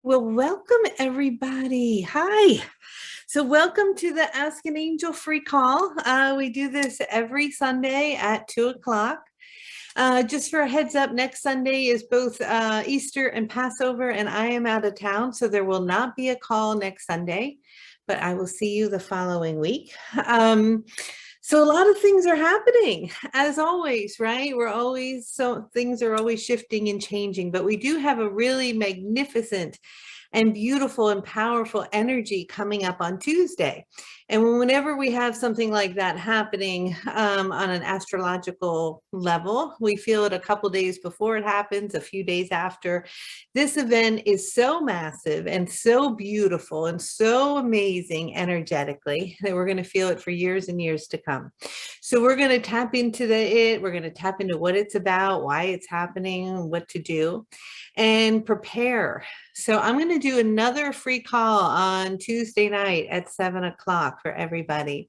Well, welcome everybody. Hi. So, welcome to the Ask an Angel free call. We do this every Sunday at 2 o'clock. Just for a heads up, next Sunday is both Easter and Passover, and I am out of town, so there will not be a call next Sunday, but I will see you the following week. So a lot of things are happening, as always, right? Things are always shifting and changing, but we do have a really magnificent and beautiful and powerful energy coming up on Tuesday. And whenever we have something like that happening on an astrological level, we feel it a couple days before it happens, a few days after. This event is so massive and so beautiful and so amazing energetically that we're going to feel it for years and years to come. So we're going to tap into we're going to tap into what it's about, why it's happening, what to do, and prepare. So I'm going to do another free call on Tuesday night at 7 o'clock for everybody.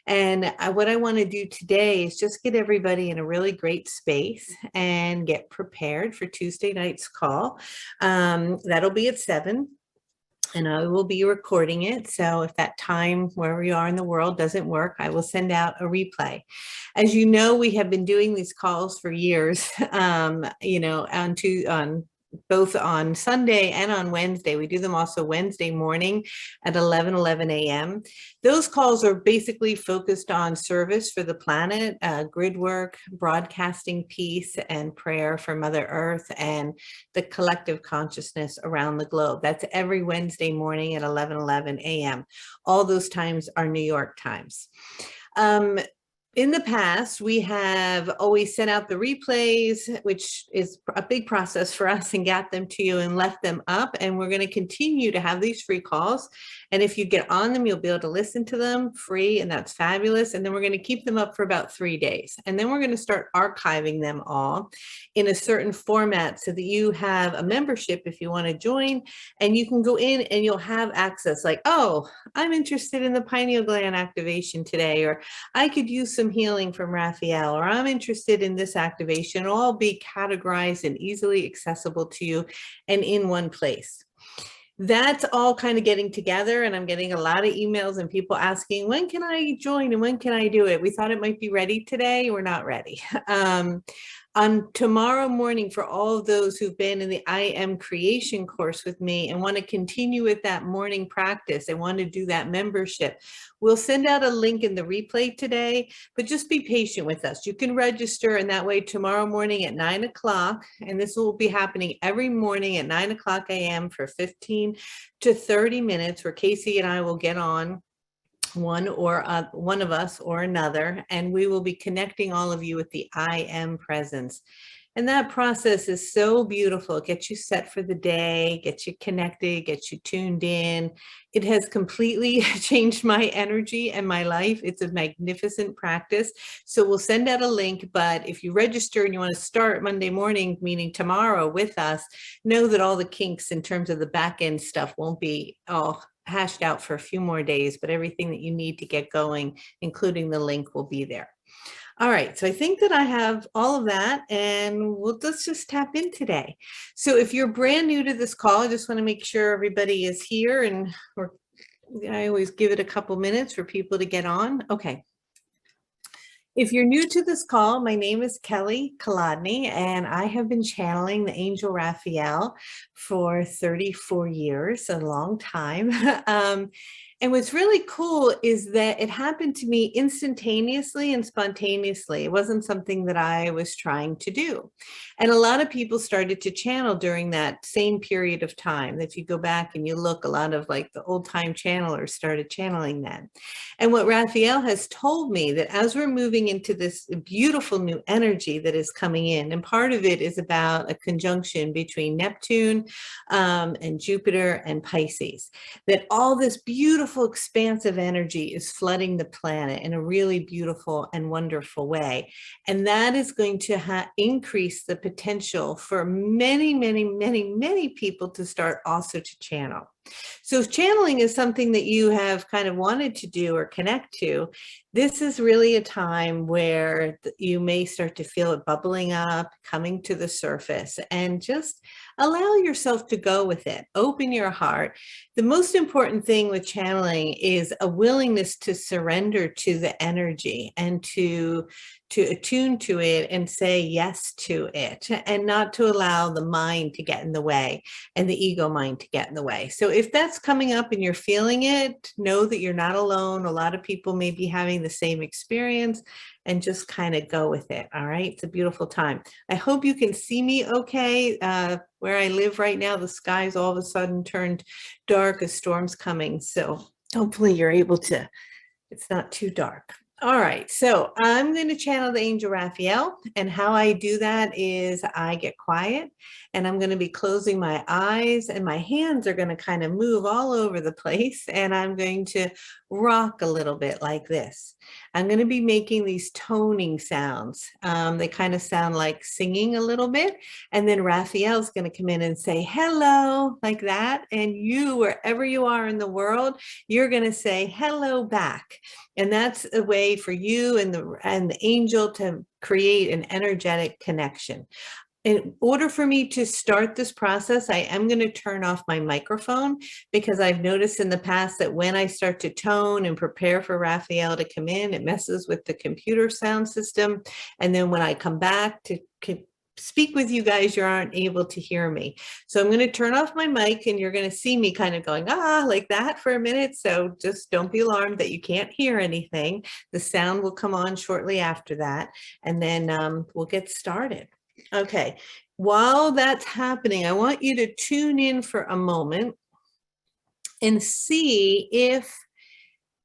And what I want to do today is just get everybody in a really great space and get prepared for Tuesday night's call. That'll be at 7. And I will be recording it. So if that time where we are in the world doesn't work, I will send out a replay. As you know, we have been doing these calls for years, on both on Sunday and on Wednesday. We do them also Wednesday morning at 11 a.m. Those calls are basically focused on service for the planet, grid work, broadcasting peace and prayer for Mother Earth and the collective consciousness around the globe. That's every Wednesday morning at 11 a.m. All those times are New York times. In the past, we have always sent out the replays, which is a big process for us, and got them to you and left them up. And we're going to continue to have these free calls. And if you get on them, you'll be able to listen to them free, and that's fabulous. And then we're going to keep them up for about 3 days. And then we're going to start archiving them all in a certain format so that you have a membership if you want to join, and you can go in and you'll have access like, oh, I'm interested in the pineal gland activation today, or I could use some healing from Raphael, or I'm interested in this activation. It'll all be categorized and easily accessible to you and in one place. That's all kind of getting together, and I'm getting a lot of emails and people asking, when can I join and when can I do it? We thought it might be ready today. We're not ready. On tomorrow morning, for all of those who've been in the I Am Creation course with me and want to continue with that morning practice and want to do that membership, we'll send out a link in the replay today, but just be patient with us. You can register, and that way tomorrow morning at 9 o'clock, and this will be happening every morning at 9 o'clock a.m. for 15 to 30 minutes, where Casey and I will get on, one of us or another, and we will be connecting all of you with the I Am presence. And that process is so beautiful. It gets you set for the day, gets you connected, gets you tuned in. It has completely changed my energy and my life. It's a magnificent practice. So we'll send out a link, but if you register and you want to start Monday morning, meaning tomorrow, with us, know that all the kinks in terms of the back end stuff won't be all hashed out for a few more days, but everything that you need to get going, including the link, will be there. All right, so I think that I have all of that, and let's just tap in today. So if you're brand new to this call, I just want to make sure everybody is here, and I always give it a couple minutes for people to get on. Okay. If you're new to this call, my name is Kelly Kolodny, and I have been channeling the angel Raphael for 34 years, a long time. And what's really cool is that it happened to me instantaneously and spontaneously. It wasn't something that I was trying to do. And a lot of people started to channel during that same period of time. If you go back and you look, a lot of like the old time channelers started channeling then. And what Raphael has told me, that as we're moving into this beautiful new energy that is coming in, and part of it is about a conjunction between Neptune and Jupiter and Pisces, that all this beautiful expansive energy is flooding the planet in a really beautiful and wonderful way. And that is going to increase the potential for many, many, many, many people to start also to channel. So if channeling is something that you have kind of wanted to do or connect to, this is really a time where you may start to feel it bubbling up, coming to the surface, and just allow yourself to go with it. Open your heart. The most important thing with channeling is a willingness to surrender to the energy and to attune to it and say yes to it, and not to allow the mind to get in the way and the ego mind to get in the way. So if that's coming up and you're feeling it, know that you're not alone. A lot of people may be having the same experience, and just kind of go with it. All right. It's a beautiful time. I hope you can see me okay. Where I live right now, the skies all of a sudden turned dark, a storm's coming. So hopefully you're able to, it's not too dark. All right, so I'm going to channel the angel Raphael, and how I do that is I get quiet, and I'm going to be closing my eyes, and my hands are going to kind of move all over the place, and I'm going to rock a little bit like this. I'm going to be making these toning sounds. They kind of sound like singing a little bit, and then Raphael's going to come in and say hello like that, and you, wherever you are in the world, you're going to say hello back. And that's a way for you and the angel to create an energetic connection. In order for me to start this process, I am going to turn off my microphone, because I've noticed in the past that when I start to tone and prepare for Raphael to come in, it messes with the computer sound system. And then when I come back to speak with you guys, you aren't able to hear me. So I'm going to turn off my mic, and you're going to see me kind of going, like that for a minute. So just don't be alarmed that you can't hear anything. The sound will come on shortly after that, and then we'll get started. Okay. While that's happening, I want you to tune in for a moment and see if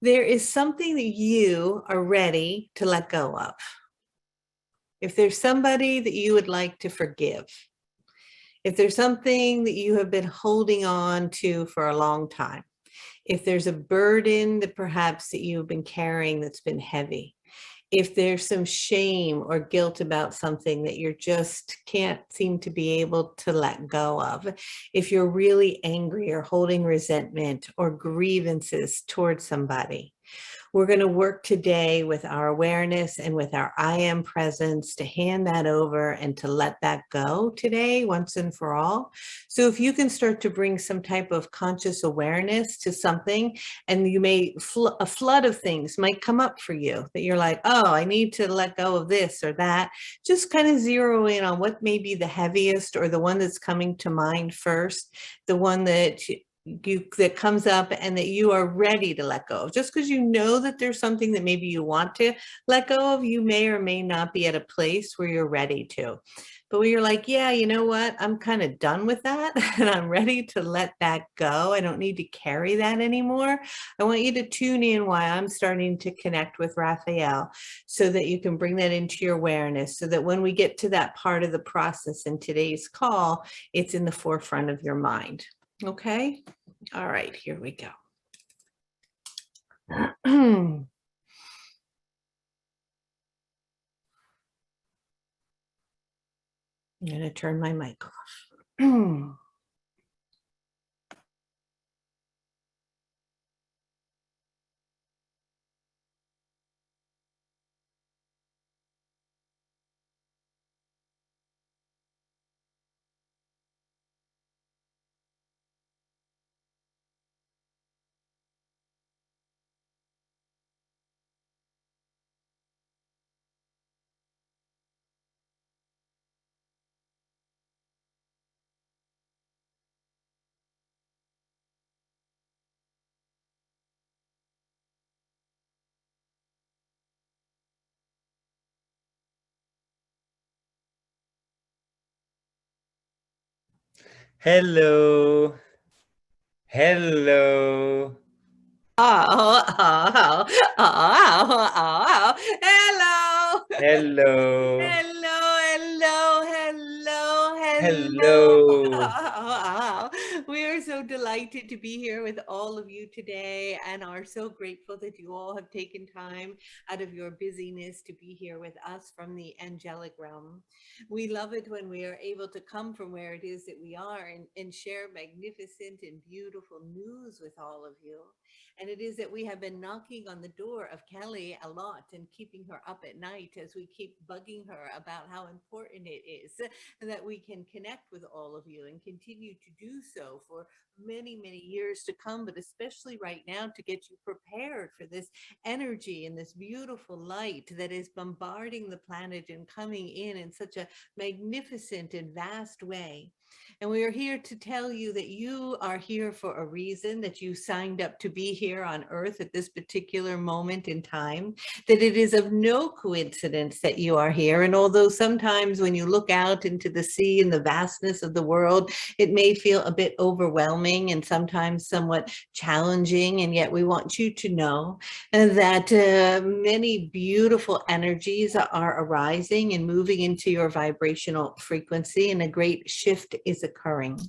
there is something that you are ready to let go of. If there's somebody that you would like to forgive, if there's something that you have been holding on to for a long time, if there's a burden that perhaps that you've been carrying that's been heavy, if there's some shame or guilt about something that you just can't seem to be able to let go of, if you're really angry or holding resentment or grievances towards somebody, we're going to work today with our awareness and with our I am presence to hand that over and to let that go today once and for all. So if you can start to bring some type of conscious awareness to something, and you may, a flood of things might come up for you that you're like, oh, I need to let go of this or that. Just kind of zero in on what may be the heaviest, or the one that's coming to mind first, the one that that comes up and that you are ready to let go of. Just because you know that there's something that maybe you want to let go of, you may or may not be at a place where you're ready to. But when you're like, yeah, you know what, I'm kind of done with that and I'm ready to let that go. I don't need to carry that anymore. I want you to tune in while I'm starting to connect with Raphael, so that you can bring that into your awareness, so that when we get to that part of the process in today's call, it's in the forefront of your mind. Okay. All right, here we go. I'm going to turn my mic off. Hello. Hello. Oh, hello. Hello. Hello. Hello. We are so so delighted to be here with all of you today and are so grateful that you all have taken time out of your busyness to be here with us from the angelic realm. We love it when we are able to come from where it is that we are and share magnificent and beautiful news with all of you. And it is that we have been knocking on the door of Kelly a lot and keeping her up at night as we keep bugging her about how important it is that we can connect with all of you and continue to do so for many, many years to come, but especially right now to get you prepared for this energy and this beautiful light that is bombarding the planet and coming in such a magnificent and vast way. And we are here to tell you that you are here for a reason, that you signed up to be here on Earth at this particular moment in time, that it is of no coincidence that you are here. And although sometimes when you look out into the sea and the vastness of the world, it may feel a bit overwhelming and sometimes somewhat challenging, and yet we want you to know that many beautiful energies are arising and moving into your vibrational frequency, and a great shift is occurring.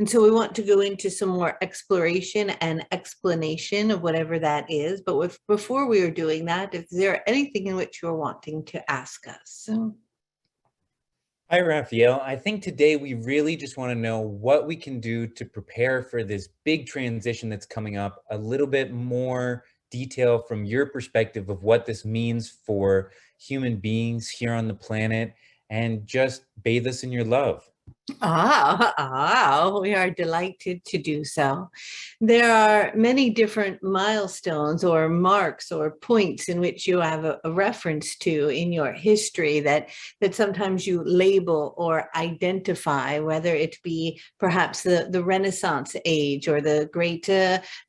And so we want to go into some more exploration and explanation of whatever that is. But before we are doing that, is there anything in which you're wanting to ask us? Hi, Raphael. I think today we really just want to know what we can do to prepare for this big transition that's coming up, a little bit more detail from your perspective of what this means for human beings here on the planet, and just bathe us in your love. We are delighted to do so. There are many different milestones or marks or points in which you have a reference to in your history that sometimes you label or identify, whether it be perhaps the Renaissance age or the Great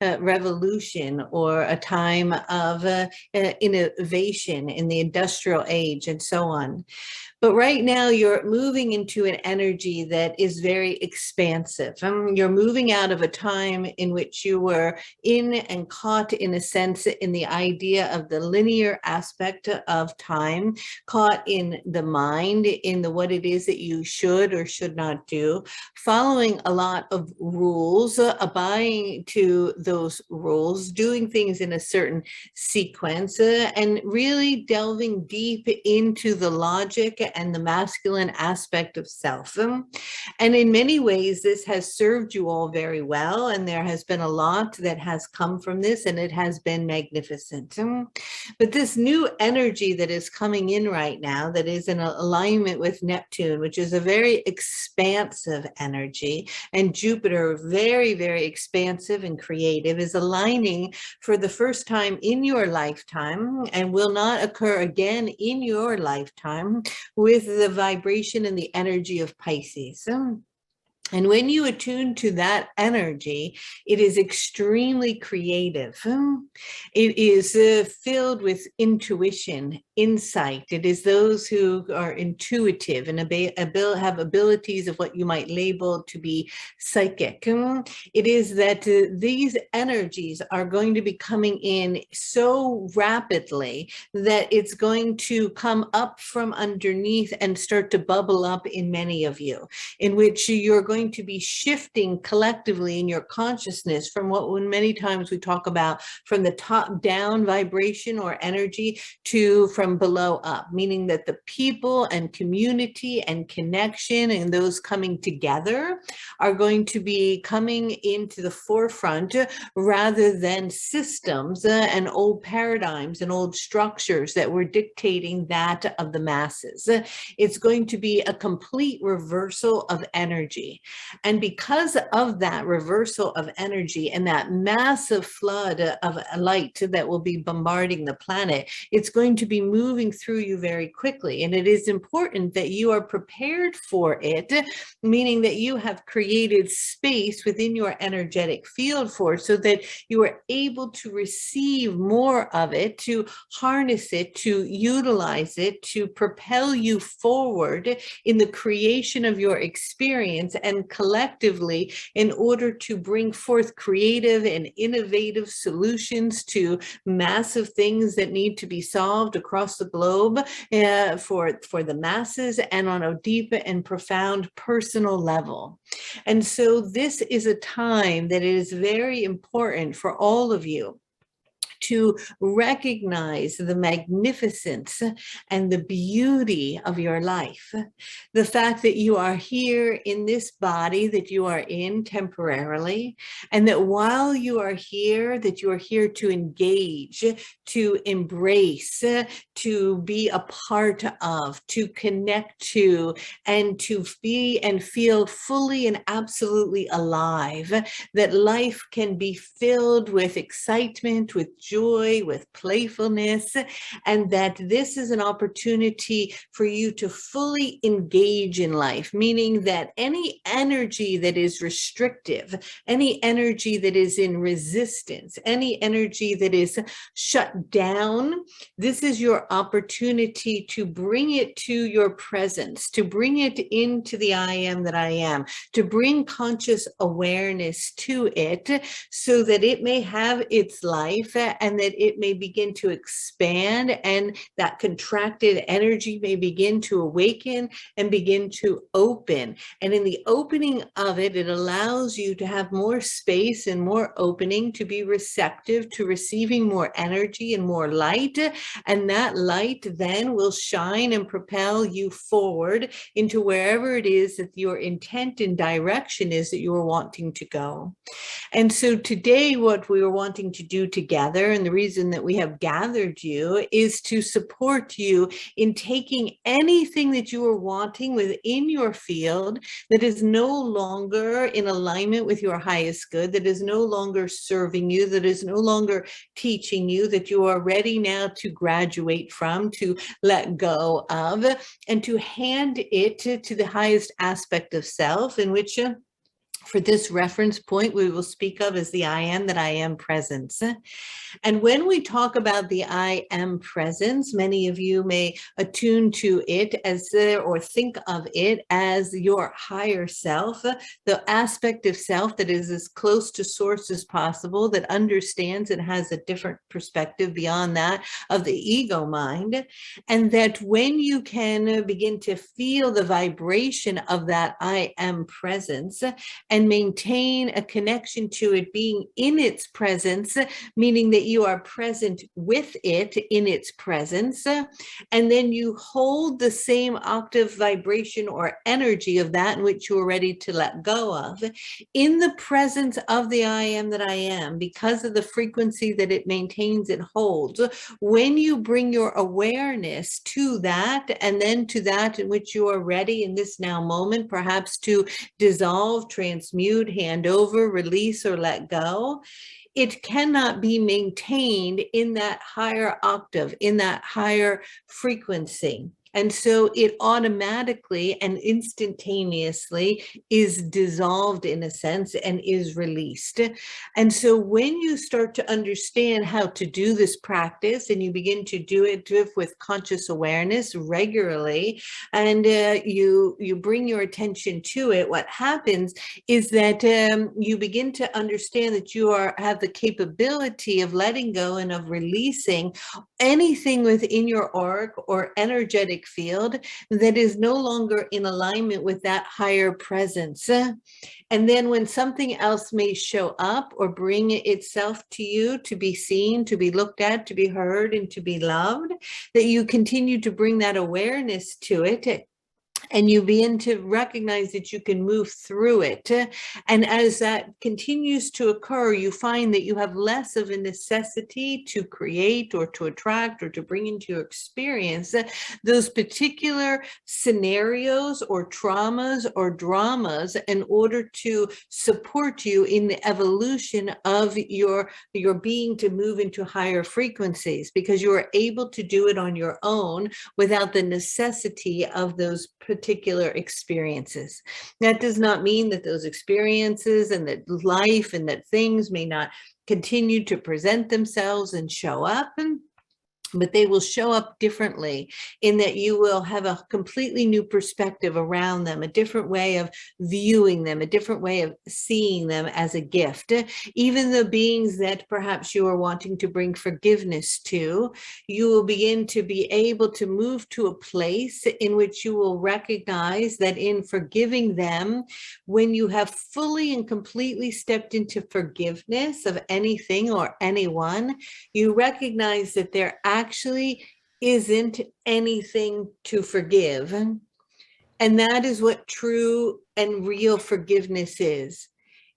Revolution, or a time of innovation in the industrial age and so on. But right now you're moving into an energy that is very expansive. You're moving out of a time in which you were in and caught, in a sense, in the idea of the linear aspect of time, caught in the mind, in the what it is that you should or should not do, following a lot of rules, abiding to those rules, doing things in a certain sequence, and really delving deep into the logic and the masculine aspect of self. And in many ways, this has served you all very well. And there has been a lot that has come from this, and it has been magnificent. But this new energy that is coming in right now, that is in alignment with Neptune, which is a very expansive energy, and Jupiter, very, very expansive and creative, is aligning for the first time in your lifetime, and will not occur again in your lifetime, with the vibration and the energy of Pisces. And when you attune to that energy, it is extremely creative. It is filled with intuition, insight. It is those who are intuitive and have abilities of what you might label to be psychic. It is that these energies are going to be coming in so rapidly that it's going to come up from underneath and start to bubble up in many of you, in which you're going to be shifting collectively in your consciousness from what, when many times we talk about from the top down vibration or energy to from below up, meaning that the people and community and connection and those coming together are going to be coming into the forefront, rather than systems and old paradigms and old structures that were dictating that of the masses. It's going to be a complete reversal of energy. And because of that reversal of energy and that massive flood of light that will be bombarding the planet, it's going to be moving through you very quickly. And it is important that you are prepared for it, meaning that you have created space within your energetic field for it, so that you are able to receive more of it, to harness it, to utilize it, to propel you forward in the creation of your experience, and them collectively in order to bring forth creative and innovative solutions to massive things that need to be solved across the globe for the masses and on a deep and profound personal level. And so this is a time that is very important for all of you to recognize the magnificence and the beauty of your life. The fact that you are here in this body that you are in temporarily, and that while you are here, that you are here to engage, to embrace, to be a part of, to connect to, and to be and feel fully and absolutely alive, that life can be filled with excitement, with joy, with playfulness, and that this is an opportunity for you to fully engage in life, meaning that any energy that is restrictive, any energy that is in resistance, any energy that is shut down, this is your opportunity to bring it to your presence, to bring it into the I am that I am, to bring conscious awareness to it so that it may have its life and that it may begin to expand, and that contracted energy may begin to awaken and begin to open. And in the opening of it, it allows you to have more space and more opening to be receptive to receiving more energy and more light. And that light then will shine and propel you forward into wherever it is that your intent and direction is that you are wanting to go. And so today, what we are wanting to do together, and the reason that we have gathered you, is to support you in taking anything that you are wanting within your field that is no longer in alignment with your highest good, that is no longer serving you, that is no longer teaching you, that you are ready now to graduate from, to let go of, and to hand it to the highest aspect of self, in which for this reference point, we will speak of as the I am that I am presence. And when we talk about the I am presence, many of you may attune to it as or think of it as your higher self, the aspect of self that is as close to source as possible, that understands and has a different perspective beyond that of the ego mind. And that when you can begin to feel the vibration of that I am presence and maintain a connection to it being in its presence, meaning that you are present with it in its presence, and then you hold the same octave vibration or energy of that in which you are ready to let go of, in the presence of the I am that I am, because of the frequency that it maintains and holds. When you bring your awareness to that, and then to that in which you are ready in this now moment, perhaps to dissolve, transmute, hand over, release, or let go, it cannot be maintained in that higher octave, in that higher frequency. And so it automatically and instantaneously is dissolved in a sense and is released. And so when you start to understand how to do this practice and you begin to do it with conscious awareness regularly, and you bring your attention to it, what happens is that you begin to understand that you have the capability of letting go and of releasing anything within your auric or energetic field that is no longer in alignment with that higher presence. And then when something else may show up or bring itself to you to be seen, to be looked at, to be heard, and to be loved, that you continue to bring that awareness to it. And you begin to recognize that you can move through it. And as that continues to occur, you find that you have less of a necessity to create or to attract or to bring into your experience those particular scenarios or traumas or dramas in order to support you in the evolution of your being to move into higher frequencies, because you are able to do it on your own without the necessity of those particular experiences. That does not mean that those experiences and that life and that things may not continue to present themselves and show up. but they will show up differently in that you will have a completely new perspective around them, a different way of viewing them, a different way of seeing them as a gift. Even the beings that perhaps you are wanting to bring forgiveness to, you will begin to be able to move to a place in which you will recognize that in forgiving them, when you have fully and completely stepped into forgiveness of anything or anyone, you recognize that there actually isn't anything to forgive. And that is what true and real forgiveness is.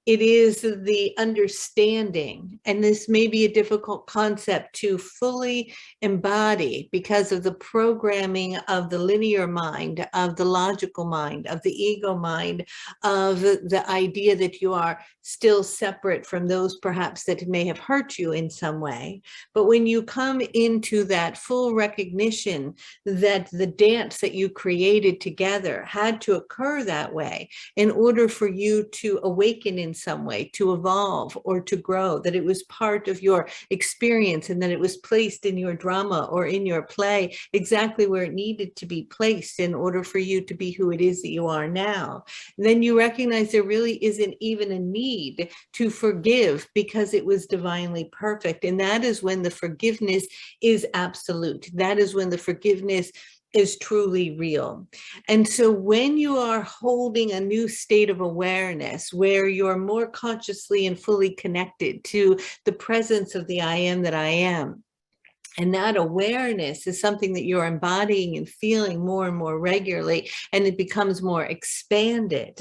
It is the understanding, and this may be a difficult concept to fully embody because of the programming of the linear mind, of the logical mind, of the ego mind, of the idea that you are still separate from those perhaps that may have hurt you in some way. But when you come into that full recognition that the dance that you created together had to occur that way in order for you to awaken in some way, to evolve or to grow, that it was part of your experience and that it was placed in your drama or in your play exactly where it needed to be placed in order for you to be who it is that you are now. And then you recognize there really isn't even a need to forgive because it was divinely perfect. And that is when the forgiveness is absolute. That is when the forgiveness is truly real. And so when you are holding a new state of awareness where you're more consciously and fully connected to the presence of the I am that I am, and that awareness is something that you're embodying and feeling more and more regularly, and it becomes more expanded,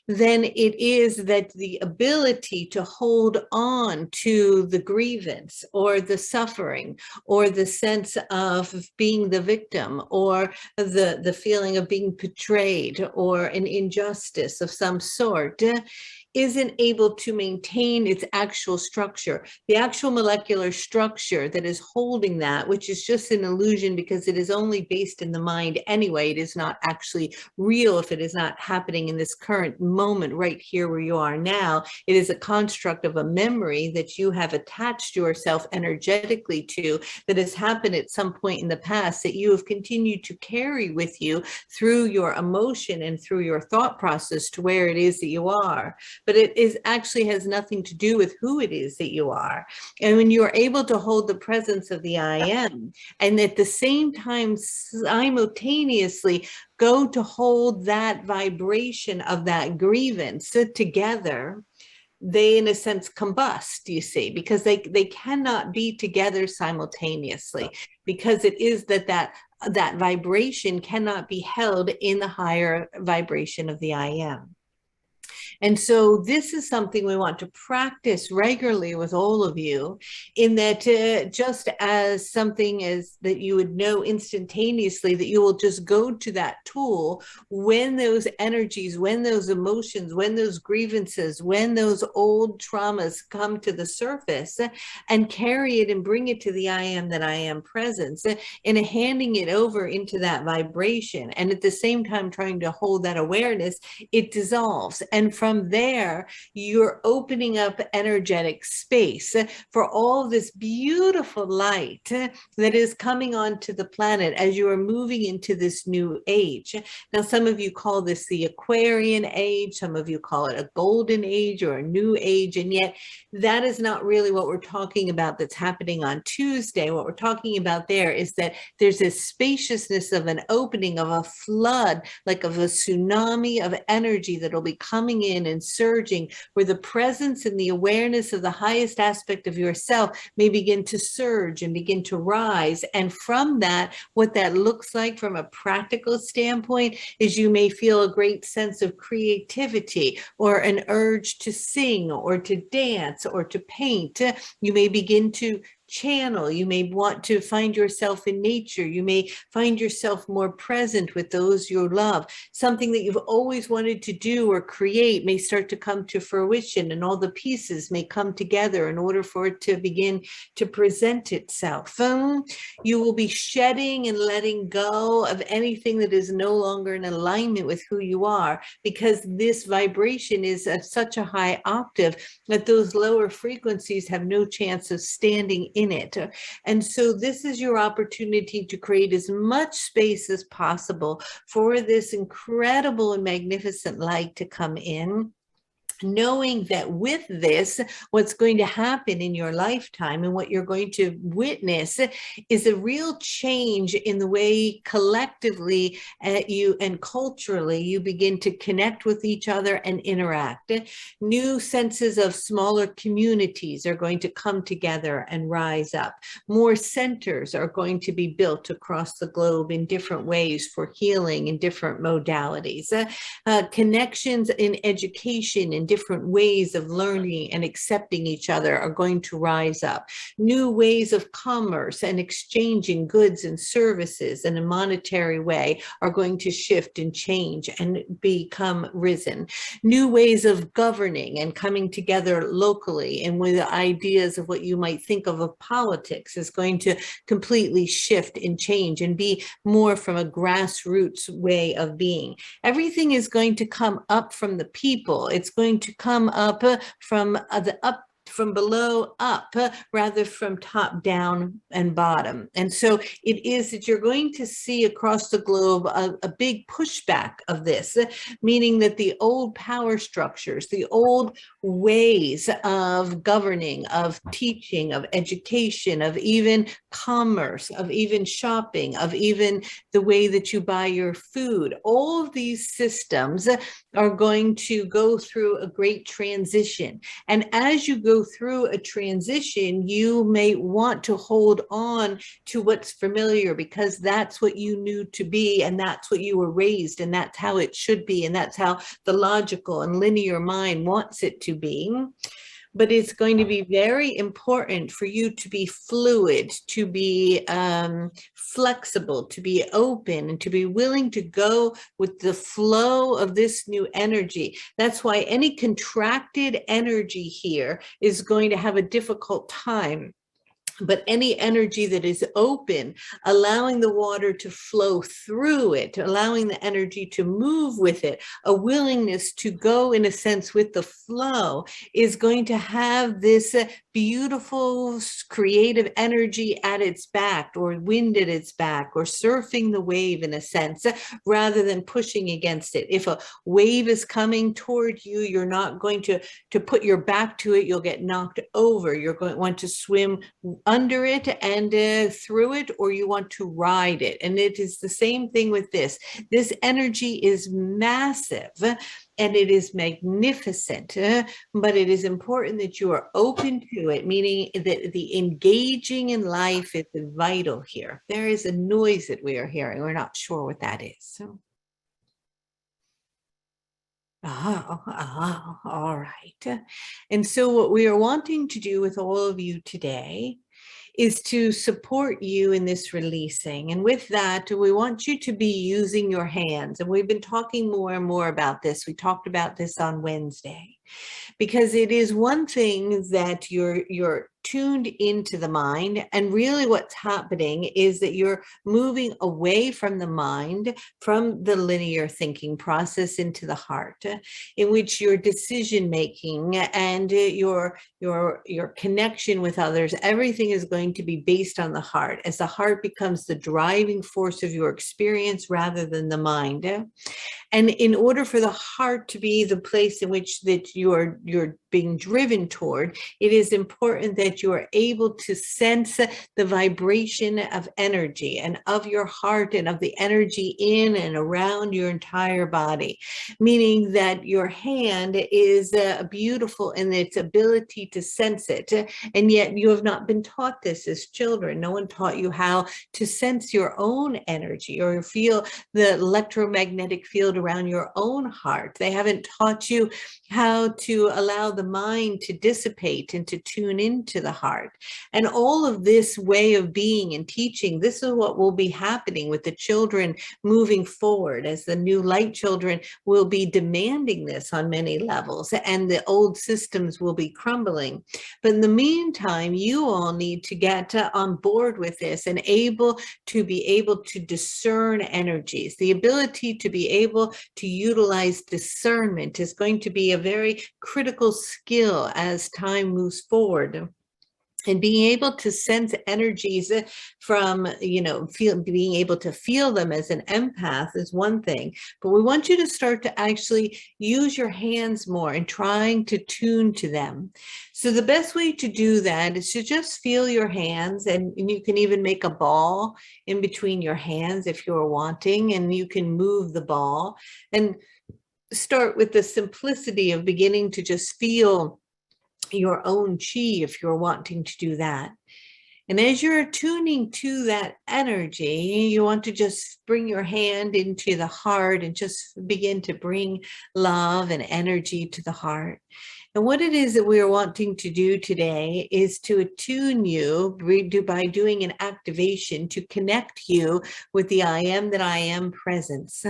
then it is that the ability to hold on to the grievance or the suffering or the sense of being the victim or the feeling of being betrayed or an injustice of some sort isn't able to maintain its actual structure, the actual molecular structure that is holding that, which is just an illusion because it is only based in the mind anyway. It is not actually real if it is not happening in this current moment right here where you are now. It is a construct of a memory that you have attached yourself energetically to that has happened at some point in the past that you have continued to carry with you through your emotion and through your thought process to where it is that you are. But it is actually has nothing to do with who it is that you are. And when you are able to hold the presence of the I am, and at the same time simultaneously go to hold that vibration of that grievance together, they in a sense combust, you see, because they cannot be together simultaneously, because it is that vibration cannot be held in the higher vibration of the I am. And so this is something we want to practice regularly with all of you, in that just as something is that you would know instantaneously, that you will just go to that tool when those energies, when those emotions, when those grievances, when those old traumas come to the surface, and carry it and bring it to the I am that I am presence, and handing it over into that vibration. And at the same time trying to hold that awareness, it dissolves. And from there, you're opening up energetic space for all this beautiful light that is coming onto the planet as you are moving into this new age. Now, some of you call this the Aquarian age, some of you call it a golden age or a new age, and yet that is not really what we're talking about that's happening on Tuesday. What we're talking about there is that there's this spaciousness of an opening of a flood, like of a tsunami of energy that'll be coming in and surging, where the presence and the awareness of the highest aspect of yourself may begin to surge and begin to rise. And from that, what that looks like from a practical standpoint is you may feel a great sense of creativity or an urge to sing or to dance or to paint. You may begin to channel. You may want to find yourself in nature. You may find yourself more present with those you love. Something that you've always wanted to do or create may start to come to fruition, and all the pieces may come together in order for it to begin to present itself. You will be shedding and letting go of anything that is no longer in alignment with who you are, because this vibration is at such a high octave that those lower frequencies have no chance of standing in it. And so this is your opportunity to create as much space as possible for this incredible and magnificent light to come in, knowing that with this, what's going to happen in your lifetime and what you're going to witness is a real change in the way collectively you and culturally you begin to connect with each other and interact. New senses of smaller communities are going to come together and rise up. More centers are going to be built across the globe in different ways for healing in different modalities. Connections in education in different ways of learning and accepting each other are going to rise up. New ways of commerce and exchanging goods and services in a monetary way are going to shift and change and become risen. New ways of governing and coming together locally and with ideas of what you might think of politics is going to completely shift and change and be more from a grassroots way of being. Everything is going to come up from the people. It's going to come up from below up rather from top down and bottom. And so it is that you're going to see across the globe a big pushback of this, meaning that the old power structures, the old ways of governing, of teaching, of education, of even commerce, of even shopping, of even the way that you buy your food, all of these systems are going to go through a great transition. And as you go through a transition, you may want to hold on to what's familiar because that's what you knew to be, and that's what you were raised, and that's how it should be, and that's how the logical and linear mind wants it to be. But it's going to be very important for you to be fluid, to be flexible, to be open, and to be willing to go with the flow of this new energy. That's why any contracted energy here is going to have a difficult time. But any energy that is open, allowing the water to flow through it, allowing the energy to move with it, a willingness to go in a sense with the flow is going to have this beautiful creative energy at its back, or wind at its back, or surfing the wave in a sense, rather than pushing against it. If a wave is coming toward you, you're not going to put your back to it, you'll get knocked over. You're going to want to swim under it and through it, or you want to ride it. And it is the same thing with this. This energy is massive and it is magnificent, but it is important that you are open to it, meaning that the engaging in life is vital here. There is a noise that we are hearing. We're not sure what that is. So. All right. And so what we are wanting to do with all of you today is to support you in this releasing. And with that, we want you to be using your hands. And we've been talking more and more about this. We talked about this on Wednesday, because it is one thing that you're tuned into the mind, and really what's happening is that you're moving away from the mind, from the linear thinking process into the heart, in which your decision making and your connection with others, everything is going to be based on the heart, as the heart becomes the driving force of your experience rather than the mind. And in order for the heart to be the place in which that you're being driven toward, it is important that you are able to sense the vibration of energy and of your heart and of the energy in and around your entire body, meaning that your hand is beautiful in its ability to sense it. And yet you have not been taught this as children. No one taught you how to sense your own energy or feel the electromagnetic field around your own heart. They haven't taught you how to allow the mind to dissipate and to tune into the heart. And all of this way of being and teaching, this is what will be happening with the children moving forward, as the new light children will be demanding this on many levels, and the old systems will be crumbling. But in the meantime, you all need to get on board with this and be able to discern energies. The ability to be able to utilize discernment is going to be a very critical skill as time moves forward. And being able to sense energies from, being able to feel them as an empath is one thing, but we want you to start to actually use your hands more and trying to tune to them. So the best way to do that is to just feel your hands, and you can even make a ball in between your hands if you're wanting, and you can move the ball and start with the simplicity of beginning to just feel your own chi if you're wanting to do that. And as you're tuning to that energy, you want to just bring your hand into the heart and just begin to bring love and energy to the heart. And what it is that we are wanting to do today is to attune you by doing an activation to connect you with the I am that I am presence.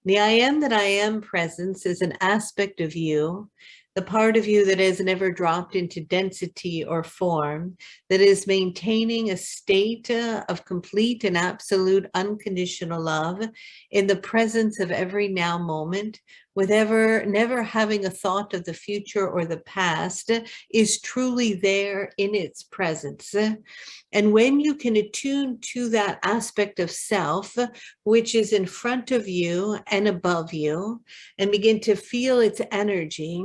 The I am that I am presence is an aspect of you, the part of you that has never dropped into density or form, that is maintaining a state of complete and absolute unconditional love in the presence of every now moment, with never having a thought of the future or the past, is truly there in its presence. And when you can attune to that aspect of self, which is in front of you and above you, and begin to feel its energy,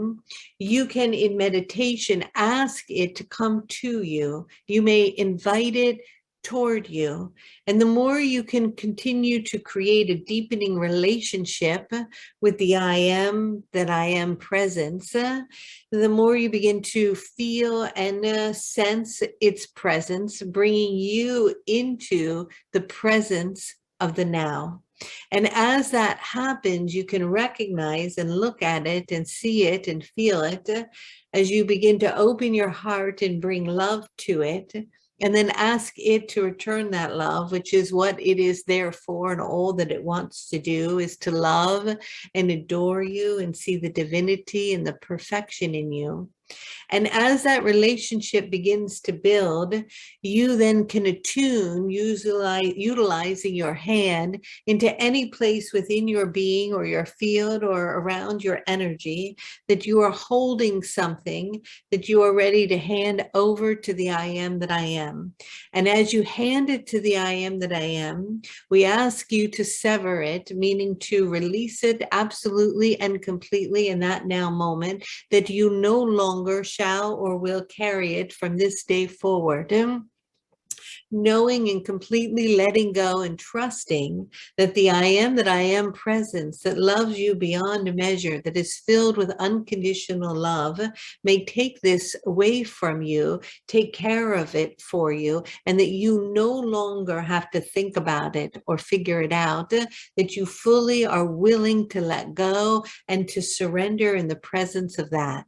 you can, in meditation, ask it to come to you. You may invite it toward you. And the more you can continue to create a deepening relationship with the I am that I am presence, the more you begin to feel and sense its presence, bringing you into the presence of the now. And as that happens, you can recognize and look at it and see it and feel it as you begin to open your heart and bring love to it. And then ask it to return that love, which is what it is there for, and all that it wants to do is to love and adore you and see the divinity and the perfection in you. And as that relationship begins to build, you then can attune, utilizing your hand into any place within your being or your field or around your energy that you are holding something that you are ready to hand over to the I am that I am. And as you hand it to the I am that I am, we ask you to sever it, meaning to release it absolutely and completely in that now moment, that you no longer shall or will carry it from this day forward. Knowing and completely letting go and trusting that the I am that I am presence that loves you beyond measure, that is filled with unconditional love, may take this away from you, take care of it for you, and that you no longer have to think about it or figure it out, that you fully are willing to let go and to surrender in the presence of that.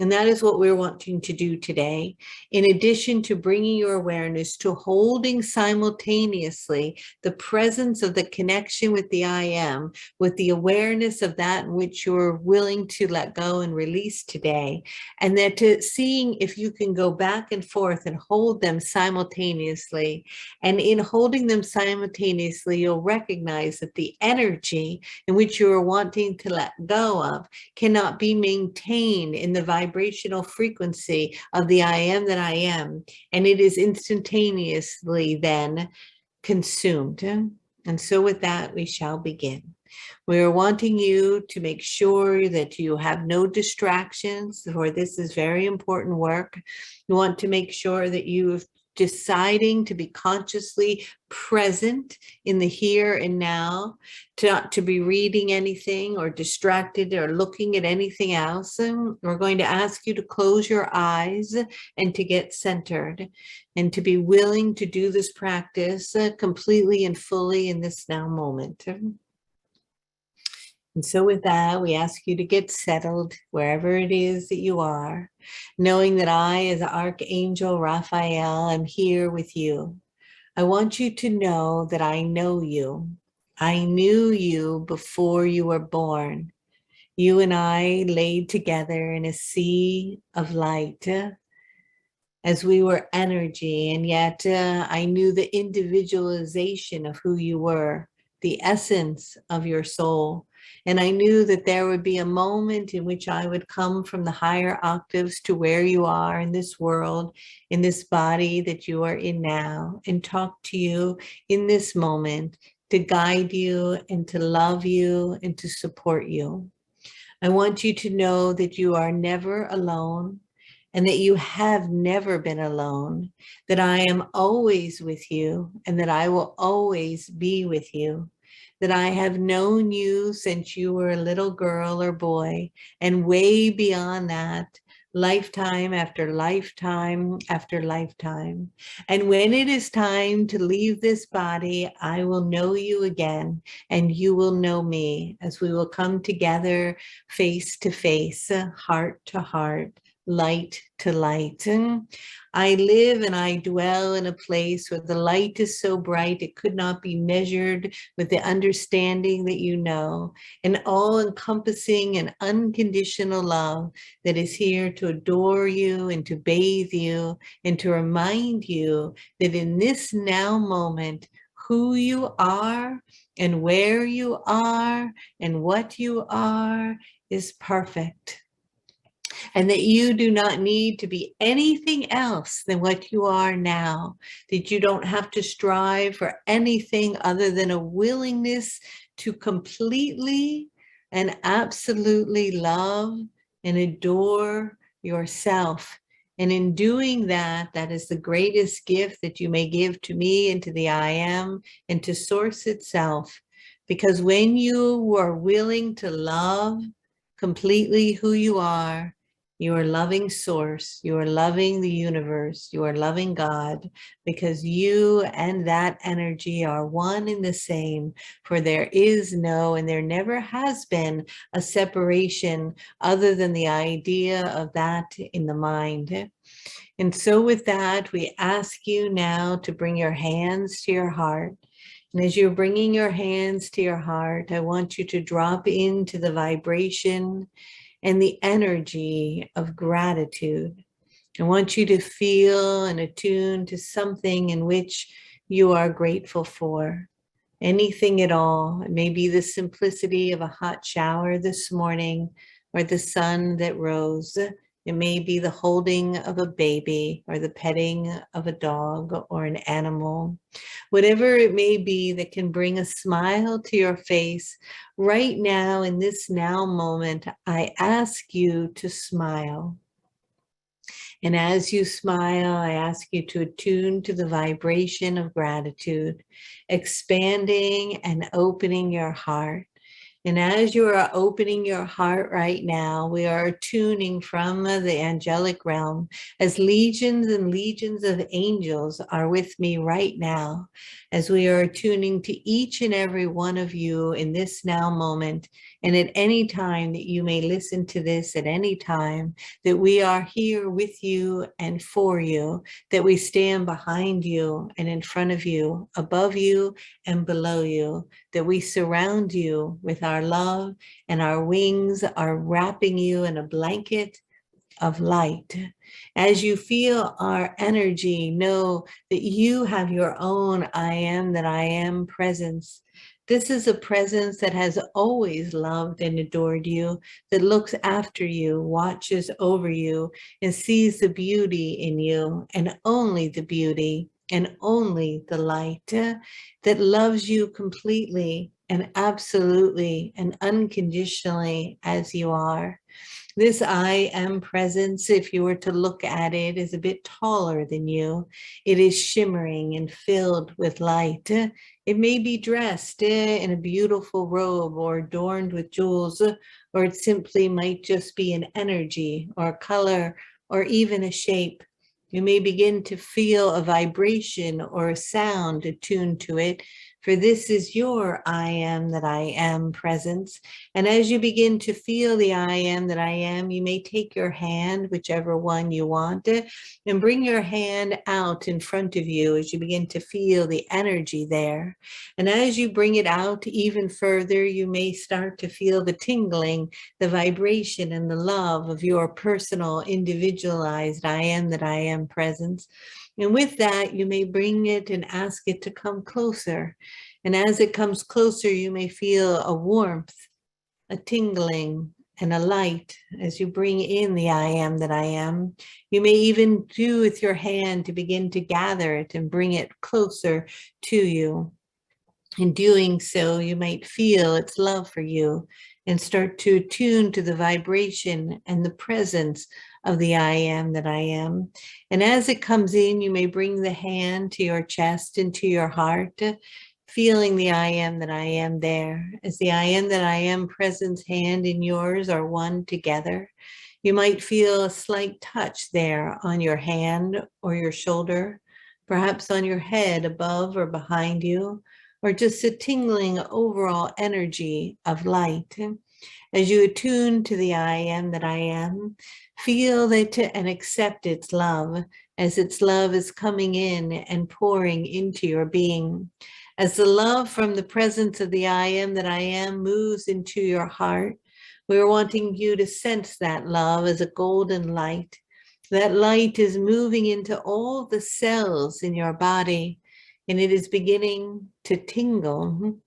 And that is what we're wanting to do today. In addition to bringing your awareness to holding simultaneously the presence of the connection with the I am, with the awareness of that in which you're willing to let go and release today, and that to seeing if you can go back and forth and hold them simultaneously. And in holding them simultaneously, you'll recognize that the energy in which you are wanting to let go of cannot be maintained in the vibrational frequency of the I am that I am, and it is instantaneously then consumed. And so with that, we shall begin. We are wanting you to make sure that you have no distractions, for this is very important work. You want to make sure that you've deciding to be consciously present in the here and now, not to be reading anything or distracted or looking at anything else. We're going to ask you to close your eyes and to get centered and to be willing to do this practice completely and fully in this now moment. And so with that, we ask you to get settled wherever it is that you are, knowing that I, as Archangel Raphael, am here with you. I want you to know that I know you. I knew you before you were born. You and I laid together in a sea of light as we were energy, and yet I knew the individualization of who you were, the essence of your soul, And I knew that there would be a moment in which I would come from the higher octaves to where you are in this world, in this body that you are in now, and talk to you in this moment to guide you and to love you and to support you. I want you to know that you are never alone and that you have never been alone, that I am always with you and that I will always be with you, that I have known you since you were a little girl or boy, and way beyond that, lifetime after lifetime after lifetime. And when it is time to leave this body, I will know you again, and you will know me as we will come together face to face, heart to heart, light to light. And I live and I dwell in a place where the light is so bright it could not be measured with the understanding that you know, an all-encompassing and unconditional love that is here to adore you and to bathe you and to remind you that in this now moment, who you are and where you are and what you are is perfect, and that you do not need to be anything else than what you are now, that you don't have to strive for anything other than a willingness to completely and absolutely love and adore yourself. And in doing that, that is the greatest gift that you may give to me and to the I Am and to Source itself. Because when you are willing to love completely who you are, you are loving Source, you are loving the universe, you are loving God, because you and that energy are one and the same, for there is no, and there never has been a separation other than the idea of that in the mind. And so with that, we ask you now to bring your hands to your heart. And as you're bringing your hands to your heart, I want you to drop into the vibration and the energy of gratitude. I want you to feel and attune to something in which you are grateful for. Anything at all. It may be the simplicity of a hot shower this morning, or the sun that rose. It may be the holding of a baby or the petting of a dog or an animal. Whatever it may be that can bring a smile to your face right now in this now moment, I ask you to smile. And as you smile, I ask you to attune to the vibration of gratitude, expanding and opening your heart. And as you are opening your heart right now, we are tuning from the angelic realm as legions and legions of angels are with me right now, as we are tuning to each and every one of you in this now moment. And at any time that you may listen to this at any time, that we are here with you and for you, that we stand behind you and in front of you, above you and below you, that we surround you with our love, and our wings are wrapping you in a blanket of light. As you feel our energy, know that you have your own I am that I am presence. This is a presence that has always loved and adored you, that looks after you, watches over you, and sees the beauty in you, and only the beauty, and only the light, that loves you completely and absolutely and unconditionally as you are. This I am presence, if you were to look at it, is a bit taller than you. It is shimmering and filled with light. It may be dressed in a beautiful robe or adorned with jewels, or it simply might just be an energy or a color or even a shape. You may begin to feel a vibration or a sound attuned to it, for this is your I am that I am presence. And as you begin to feel the I am that I am, you may take your hand, whichever one you want, and bring your hand out in front of you as you begin to feel the energy there. And as you bring it out even further, you may start to feel the tingling, the vibration, and the love of your personal, individualized I am that I am presence. And with that, you may bring it and ask it to come closer. And as it comes closer, you may feel a warmth a tingling, and a light as you bring in the I am that I am. You may even do with your hand to begin to gather it and bring it closer to you. In doing so, you might feel its love for you and start to attune to the vibration and the presence of the I am that I am. And as it comes in, you may bring the hand to your chest and to your heart, feeling the I am that I am there. As the I am that I am presence hand and yours are one together, you might feel a slight touch there on your hand or your shoulder, perhaps on your head above or behind you, or just a tingling overall energy of light. As you attune to the I am that I am, feel it and accept its love as its love is coming in and pouring into your being. As the love from the presence of the I am that I am moves into your heart, we're wanting you to sense that love as a golden light. That light is moving into all the cells in your body, and it is beginning to tingle.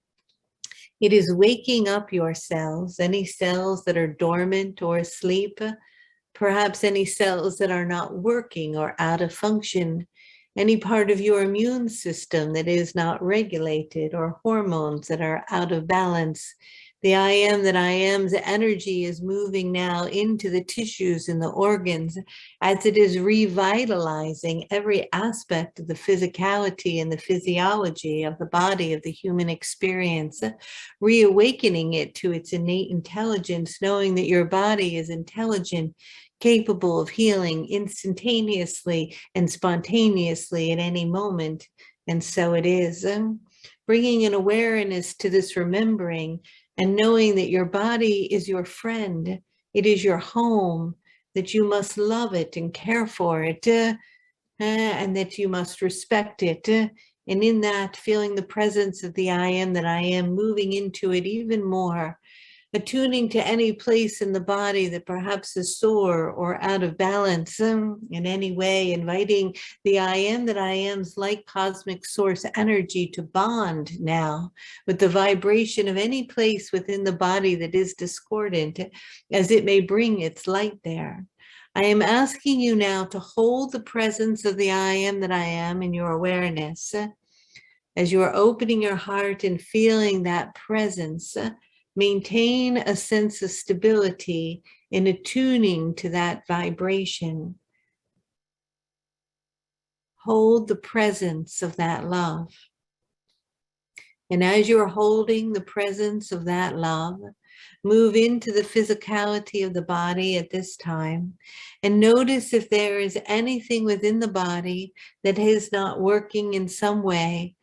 It is waking up your cells, any cells that are dormant or asleep, perhaps any cells that are not working or out of function, any part of your immune system that is not regulated, or hormones that are out of balance. The I am that I am's energy is moving now into the tissues and the organs as it is revitalizing every aspect of the physicality and the physiology of the body of the human experience, reawakening it to its innate intelligence, knowing that your body is intelligent, capable of healing instantaneously and spontaneously at any moment. And so it is. Bringing an awareness to this remembering and knowing that your body is your friend, it is your home, that you must love it and care for it, and that you must respect it. And in that, feeling the presence of the I am that I am, moving into it even more, attuning to any place in the body that perhaps is sore or out of balance in any way, inviting the I am that I am's light cosmic source energy to bond now with the vibration of any place within the body that is discordant, as it may bring its light there. I am asking you now to hold the presence of the I am that I am in your awareness. As you are opening your heart and feeling that presence, maintain a sense of stability in attuning to that vibration. Hold the presence of that love. And as you're holding the presence of that love, move into the physicality of the body at this time and notice if there is anything within the body that is not working in some way,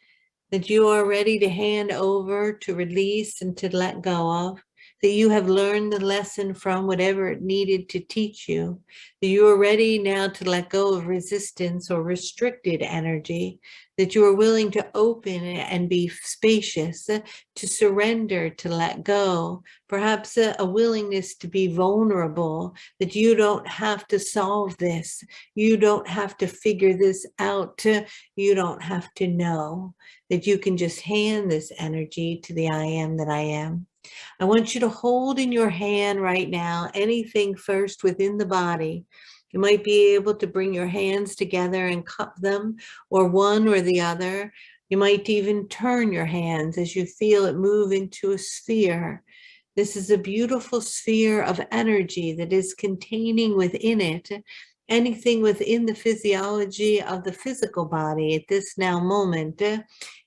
that you are ready to hand over, to release, and to let go of, that you have learned the lesson from whatever it needed to teach you, that you are ready now to let go of resistance or restricted energy, that you are willing to open and be spacious, to surrender, to let go, perhaps a willingness to be vulnerable, that you don't have to solve this, you don't have to figure this out, you don't have to know, that you can just hand this energy to the I am that I am. I want you to hold in your hand right now anything first within the body. You might be able to bring your hands together and cup them, or one or the other. You might even turn your hands as you feel it move into a sphere. This is a beautiful sphere of energy that is containing within it anything within the physiology of the physical body at this now moment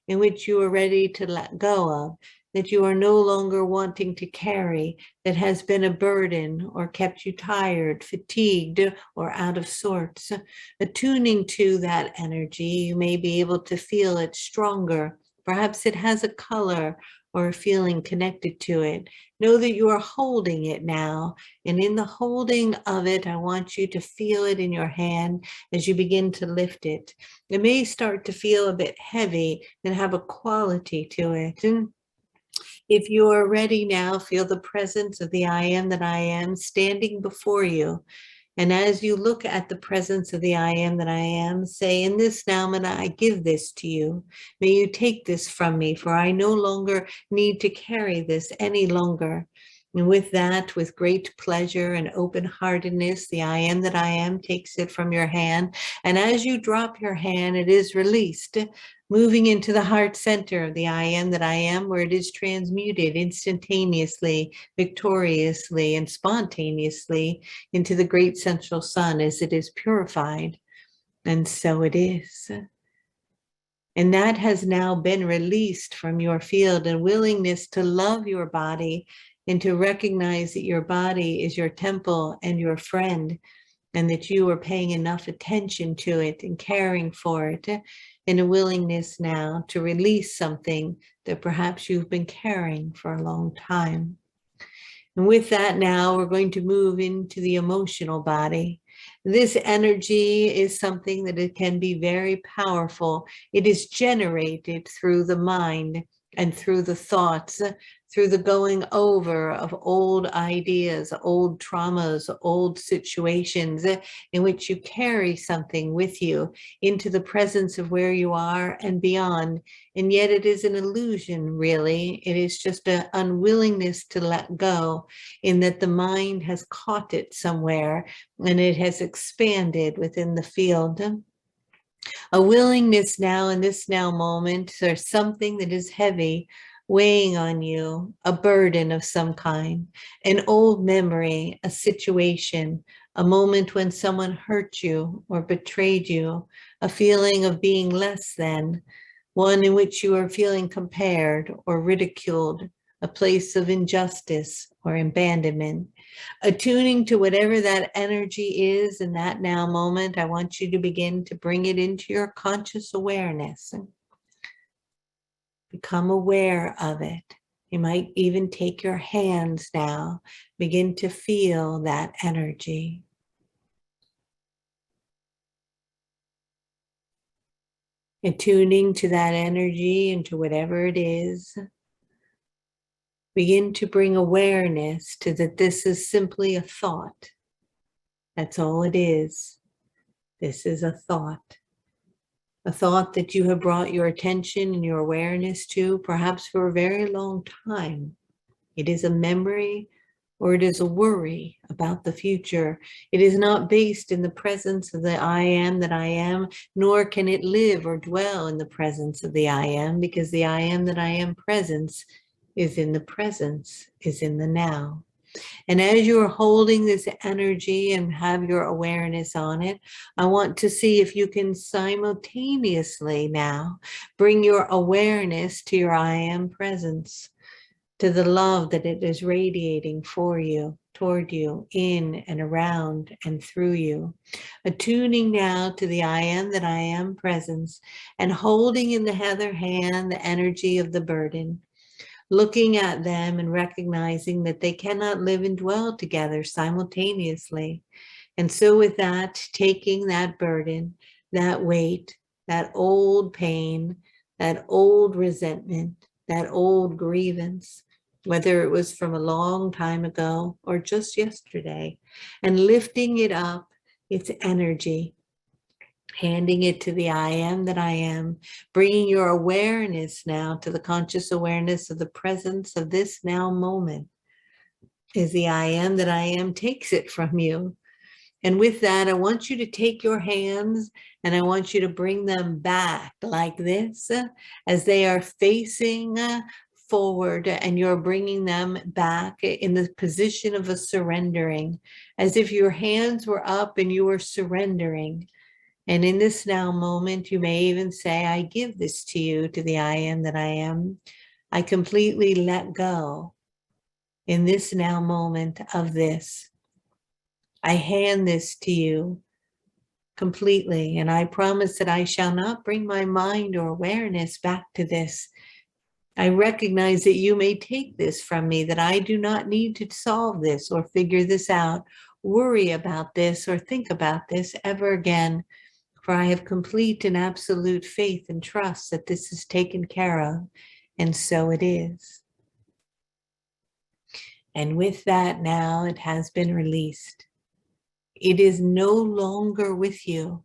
in which you are ready to let go of, that you are no longer wanting to carry, that has been a burden or kept you tired, fatigued, or out of sorts. Attuning to that energy, you may be able to feel it stronger. Perhaps it has a color or a feeling connected to it. Know that you are holding it now. And in the holding of it, I want you to feel it in your hand as you begin to lift it. It may start to feel a bit heavy and have a quality to it. And if you are ready now, feel the presence of the I am that I am standing before you. And as you look at the presence of the I am that I am, say, in this now, I give this to you. May you take this from me, for I no longer need to carry this any longer. And with that, with great pleasure and open-heartedness, the I am that I am takes it from your hand. And as you drop your hand, it is released, moving into the heart center of the I am that I am, where it is transmuted instantaneously, victoriously, and spontaneously into the great central sun as it is purified. And so it is. And that has now been released from your field, and willingness to love your body and to recognize that your body is your temple and your friend, and that you are paying enough attention to it and caring for it, and a willingness now to release something that perhaps you've been carrying for a long time. And with that, now we're going to move into the emotional body. This energy is something that it can be very powerful. It is generated through the mind and through the thoughts, through the going over of old ideas, old traumas, old situations in which you carry something with you into the presence of where you are and beyond. And yet it is an illusion, really. It is just an unwillingness to let go, in that the mind has caught it somewhere and it has expanded within the field. A willingness now in this now moment, there's something that is heavy weighing on you, a burden of some kind, an old memory, a situation, a moment when someone hurt you or betrayed you, a feeling of being less than, one in which you are feeling compared or ridiculed, a place of injustice or abandonment. Attuning to whatever that energy is in that now moment, I want you to begin to bring it into your conscious awareness. Become aware of it. You might even take your hands now, begin to feel that energy. Attuning to that energy and to whatever it is. Begin to bring awareness to that this is simply a thought. That's all it is. This is a thought that you have brought your attention and your awareness to, perhaps for a very long time. It is a memory, or it is a worry about the future. It is not based in the presence of the I am that I am, nor can it live or dwell in the presence of the I am, because the I am that I am presence is in the presence, is in the now. And as you're holding this energy and have your awareness on it, I want to see if you can simultaneously now bring your awareness to your I am presence, to the love that it is radiating for you, toward you, in and around and through you. Attuning now to the I am that I am presence, and holding in the other hand the energy of the burden, looking at them and recognizing that they cannot live and dwell together simultaneously. And so with that, taking that burden, that weight, that old pain, that old resentment, that old grievance, whether it was from a long time ago or just yesterday, and lifting it up, its energy, handing it to the I am that I am, bringing your awareness now to the conscious awareness of the presence of this now moment, as the I am that I am takes it from you. And with that, I want you to take your hands and I want you to bring them back like this, as they are facing forward, and you're bringing them back in the position of a surrendering, as if your hands were up and you were surrendering. And in this now moment, you may even say, I give this to you, to the I am that I am. I completely let go in this now moment of this. I hand this to you completely, and I promise that I shall not bring my mind or awareness back to this. I recognize that you may take this from me, that I do not need to solve this or figure this out, worry about this or think about this ever again. For I have complete and absolute faith and trust that this is taken care of, and so it is. And with that now, it has been released. It is no longer with you,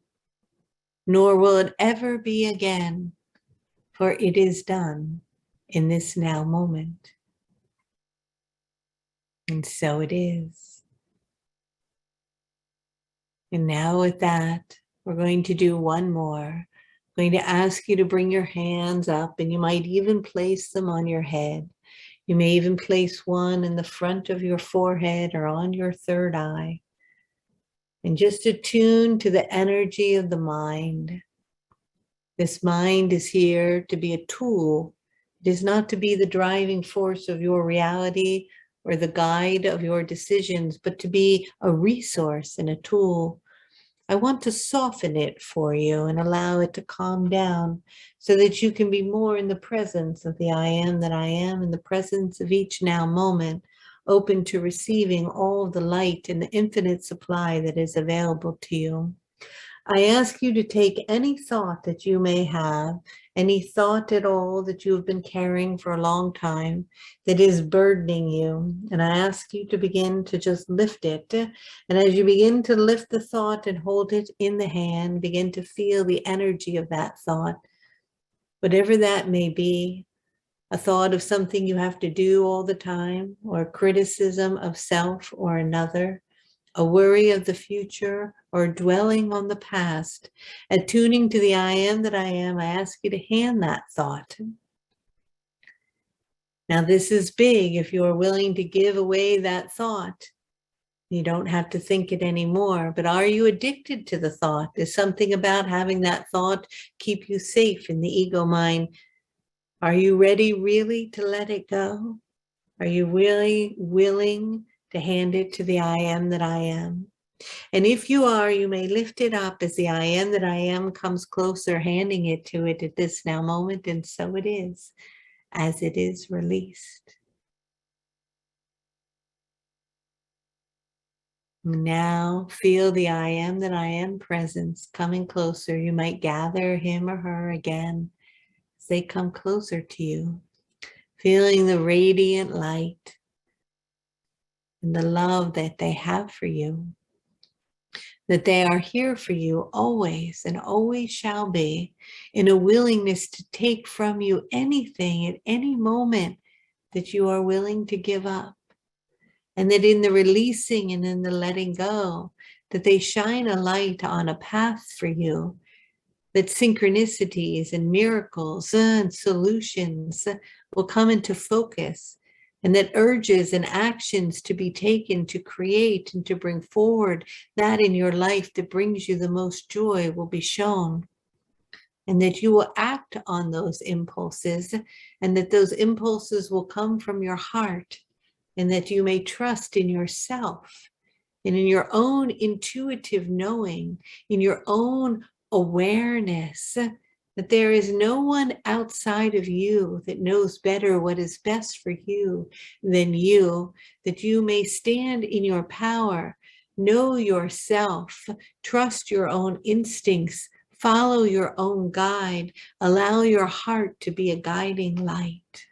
nor will it ever be again, for it is done in this now moment. And so it is. And now with that, we're going to do one more. I'm going to ask you to bring your hands up, and you might even place them on your head. You may even place one in the front of your forehead or on your third eye. And just attune to the energy of the mind. This mind is here to be a tool. It is not to be the driving force of your reality or the guide of your decisions, but to be a resource and a tool. I want to soften it for you and allow it to calm down so that you can be more in the presence of the I am that I am, in the presence of each now moment, open to receiving all the light and the infinite supply that is available to you. I ask you to take any thought that you may have, any thought at all that you have been carrying for a long time that is burdening you, and I ask you to begin to just lift it. And as you begin to lift the thought and hold it in the hand, begin to feel the energy of that thought, whatever that may be. A thought of something you have to do all the time, or criticism of self or another, a worry of the future, or dwelling on the past. Attuning to the I am that I am, I ask you to hand that thought. Now, this is big. If you are willing to give away that thought, you don't have to think it anymore. But are you addicted to the thought? Is something about having that thought keep you safe in the ego mind? Are you ready really to let it go? Are you really willing to hand it to the I am that I am? And if you are, you may lift it up as the I am that I am comes closer, handing it to it at this now moment. And so it is, as it is released. Now feel the I am that I am presence coming closer. You might gather him or her again as they come closer to you, feeling the radiant light and the love that they have for you, that they are here for you always and always shall be, in a willingness to take from you anything at any moment that you are willing to give up. And that in the releasing and in the letting go, that they shine a light on a path for you, that synchronicities and miracles and solutions will come into focus, and that urges and actions to be taken to create and to bring forward that in your life that brings you the most joy will be shown. And that you will act on those impulses, and that those impulses will come from your heart, and that you may trust in yourself and in your own intuitive knowing, in your own awareness that there is no one outside of you that knows better what is best for you than you, that you may stand in your power, know yourself, trust your own instincts, follow your own guide, allow your heart to be a guiding light.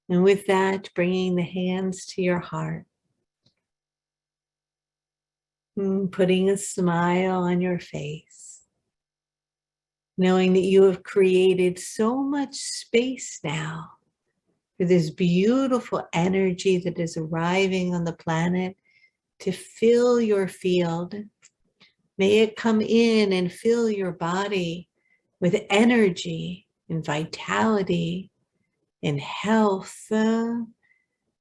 And with that, bringing the hands to your heart, putting a smile on your face, knowing that you have created so much space now for this beautiful energy that is arriving on the planet to fill your field. May it come in and fill your body with energy and vitality and health. May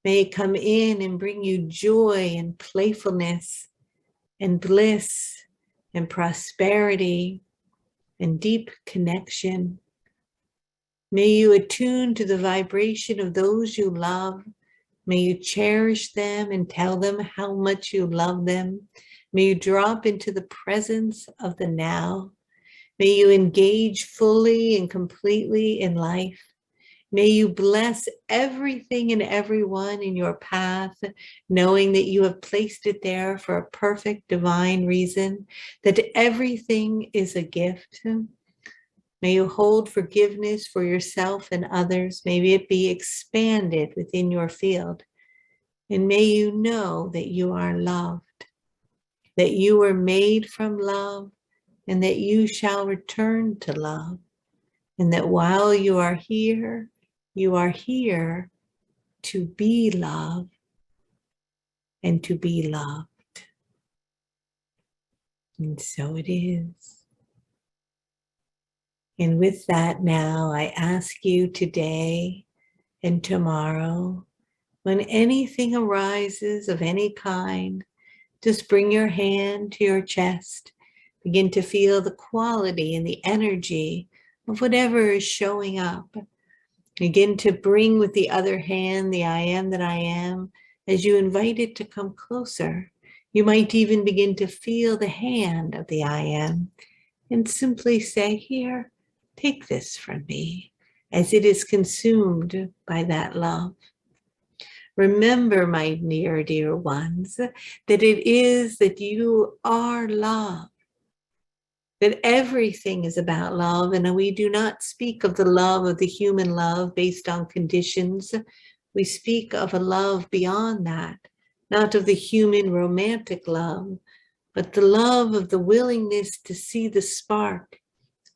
it come in and bring you joy and playfulness and bliss and prosperity and deep connection. May you attune to the vibration of those you love. May you cherish them and tell them how much you love them. May you drop into the presence of the now. May you engage fully and completely in life. May you bless everything and everyone in your path, knowing that you have placed it there for a perfect divine reason, that everything is a gift. May you hold forgiveness for yourself and others. May it be expanded within your field. And may you know that you are loved, that you were made from love, and that you shall return to love. And that while you are here to be love and to be loved. And so it is. And with that now, I ask you today and tomorrow, when anything arises of any kind, just bring your hand to your chest. Begin to feel the quality and the energy of whatever is showing up. Begin to bring with the other hand the I am that I am as you invite it to come closer. You might even begin to feel the hand of the I am and simply say, here, take this from me, as it is consumed by that love. Remember, my dear ones, that it is that you are love, that everything is about love, and we do not speak of the love of the human love based on conditions. We speak of a love beyond that, not of the human romantic love, but the love of the willingness to see the spark,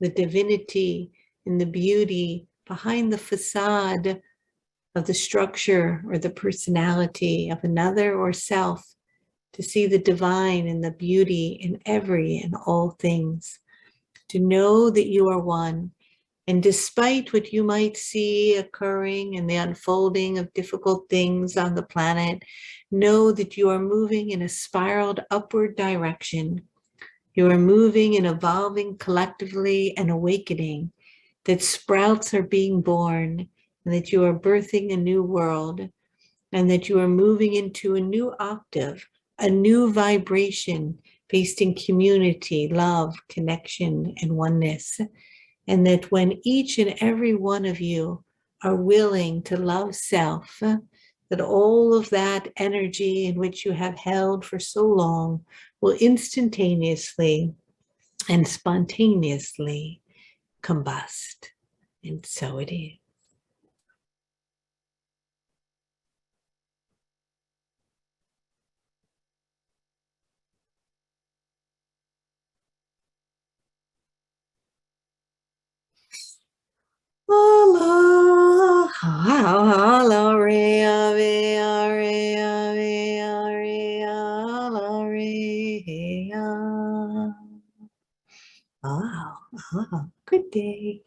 the divinity, and the beauty behind the facade of the structure or the personality of another or self, to see the divine and the beauty in every and all things, to know that you are one. And despite what you might see occurring in the unfolding of difficult things on the planet, know that you are moving in a spiraled upward direction. You are moving and evolving collectively and awakening, that sprouts are being born, and that you are birthing a new world, and that you are moving into a new octave, a new vibration based in community, love, connection, and oneness. And that when each and every one of you are willing to love self, that all of that energy in which you have held for so long will instantaneously and spontaneously combust. And so it is. Good day.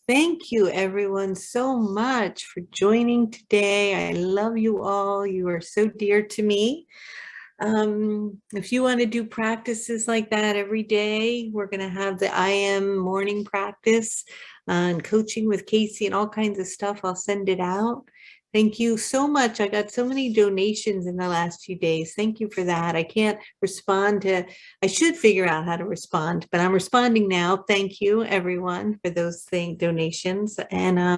Thank you, everyone, so much for joining today. I love you all. You are so dear to me. If you want to do practices like that every day, we're going to have the I am morning practice and coaching with Casey and all kinds of stuff. I'll send it out. Thank you so much. I got so many donations in the last few days. Thank you for that. I can't respond to, I should figure out how to respond, but I'm responding now. Thank you, everyone, for those donations. And